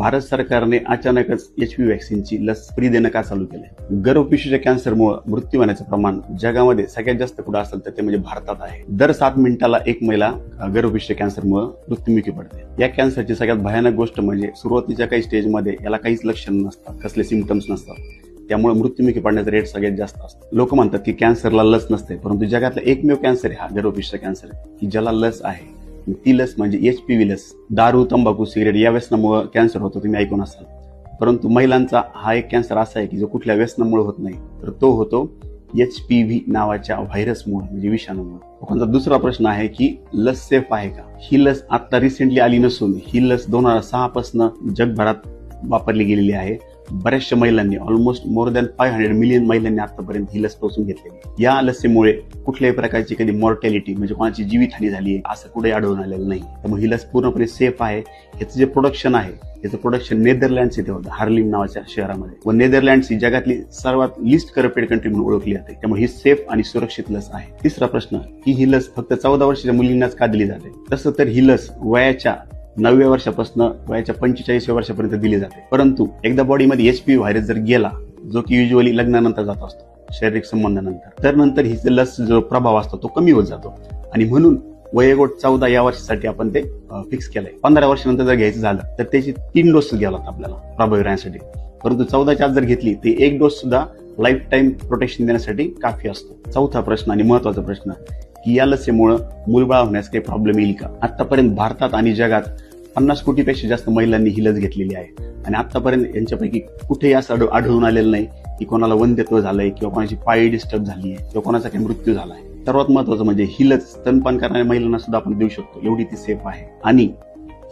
भारत सरकारने अचानकच एचपीव्ही व्हॅक्सिनची लस फ्री देणं का चालू केलंय? गर्भपिशवीच्या कॅन्सरमुळे मृत्यू होण्याचं प्रमाण जगामध्ये सगळ्यात जास्त कुठं असेल तर ते म्हणजे भारतात आहे. दर 7 मिनिटाला एक महिला गर्भपिशवीच्या कॅन्सरमुळे मृत्युमुखी पडते. या कॅन्सरची सगळ्यात भयानक गोष्ट म्हणजे सुरुवातीच्या काही स्टेजमध्ये याला काहीच लक्षण नसतात, कसले सिम्पटम्स नसतात. त्यामुळे मृत्युमुखी पडण्याचा रेट सगळ्यात जास्त असतो. लोक म्हणतात की कॅन्सरला लस नसते, परंतु जगातला एकमेव कॅन्सर आहे हा गर्भपिशवीचा कॅन्सर की ज्याला लस आहे. ती लस म्हणजे एचपीव्ही लस. दारू, तंबाखू, सिगरेट या व्यसनामुळे कॅन्सर होतो, तुम्ही ऐकून असाल. परंतु महिलांचा हा एक कॅन्सर असा आहे की जो कुठल्या व्यसनामुळे होत नाही, तर तो होतो एचपीव्ही नावाच्या व्हायरसमुळे म्हणजे विषाणूमुळे. लोकांचा दुसरा प्रश्न आहे की लस सेफ आहे का? ही लस आता रिसेंटली आली नसून ही लस 2006 पासून जगभरात वापरली गेलेली आहे. बऱ्याचशा महिलांनी ऑलमोस्ट मोर दॅन 500 मिलियन महिलांनी आतापर्यंत ही लस टोचून घेतलेली. या लसीमुळे कुठल्याही प्रकारची कधी मॉर्टॅलिटी म्हणजे कोणाची जीवितहानी झाली असं कुठे आढळून आलेलं नाही. त्यामुळे ही लस पूर्णपणे सेफ आहे. याचं जे प्रोडक्शन आहे याचं प्रोडक्शन नेदरलँड्स इथे होतं, हार्लिम नावाच्या शहरामध्ये. व नेदरलँड्स ही जगातली सर्वात लिस्ट करप्टेड कंट्री म्हणून ओळखली जाते. त्यामुळे ही सेफ आणि सुरक्षित लस आहे. तिसरा प्रश्न की ही लस फक्त 14 वर्षाच्या मुलींनाच का दिली जाते? तसं तर ही लस वयाच्या 9व्या वर्षापासून वयाच्या 45व्या वर्षापर्यंत दिली जाते. परंतु एकदा बॉडीमध्ये एचपीव्ही व्हायरस जर गेला, जो की युजली लग्नानंतर जात असतो, शारीरिक संबंधानंतर, तर नंतर ही लस जो प्रभाव असतो तो कमी होत जातो. आणि म्हणून वयोगट 14 या वर्षासाठी आपण ते फिक्स केलंय. 15 वर्षानंतर जर घ्यायचं झालं तर त्याची 3 डोस घ्यावा लागतात आपल्याला प्रभावी राहण्यासाठी. परंतु 14च्या आत जर घेतली ते 1 डोस सुद्धा लाईफ टाईम प्रोटेक्शन देण्यासाठी काफी असतो. चौथा प्रश्न आणि महत्वाचा प्रश्न की या लसीमुळे मूलबाळ होण्यास काही प्रॉब्लेम येईल का? आतापर्यंत भारतात आणि जगात 50 कोटीपेक्षा जास्त महिलांनी ही लस घेतलेली आहे. आणि आतापर्यंत यांच्यापैकी कुठेही असं आढळून आलेलं नाही की कोणाला वंध्यत्व झालंय किंवा कोणाची पाळी डिस्टर्ब झाली आहे किंवा कोणाचा काही मृत्यू झालाय. सर्वात महत्वाचं म्हणजे ही लस स्तनपान करणाऱ्या महिलांना सुद्धा आपण देऊ शकतो, एवढी ती सेफ आहे. आणि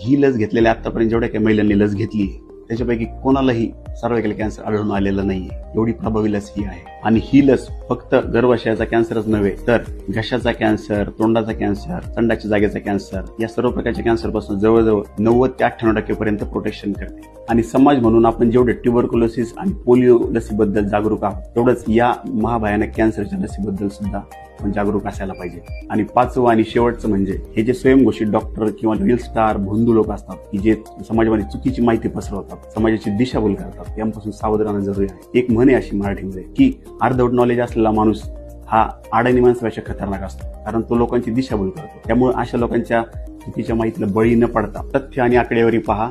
ही लस घेतलेल्या आतापर्यंत जेवढ्या काही महिलांनी लस घेतली त्याच्यापैकी कोणालाही सर्व्हायकल कॅन्सर आढळून आलेलं नाहीये. एवढी प्रभावी लस ही आहे. आणि ही लस फक्त गर्भाशयाचा कॅन्सरच नव्हे तर घशाचा कॅन्सर, तोंडाचा कॅन्सर, संडाच्या जागेचा कॅन्सर या सर्व प्रकारच्या कॅन्सर पासून जवळजवळ 90 ते 98% पर्यंत प्रोटेक्शन करते. आणि समाज म्हणून आपण जेवढे ट्युबरक्युलोसिस आणि पोलिओ लसीबद्दल जागरूक आहोत, तेवढंच या महाभयानक कॅन्सरच्या लसीबद्दल सुद्धा आपण जागरूक असायला पाहिजे. आणि 5वं आणि शेवटचं म्हणजे हे जे स्वयंघोषित डॉक्टर किंवा रील स्टार भोंदू लोक असतात की जे समाजामध्ये चुकीची माहिती पसरवतात, समाजाची दिशाभूल करतात, यांपासून सावध राहणं जरुरी आहे. एक म्हणे अशी मराठीमध्ये की अर्धवट नॉलेज असलेला माणूस हा अडाणी माणसापेक्षा खतरनाक असतो, कारण तो लोकांची दिशाभूल करतो. त्यामुळे अशा लोकांच्या चुकीच्या माहितीला बळी न पडता तथ्य आणि आकडेवारी पहा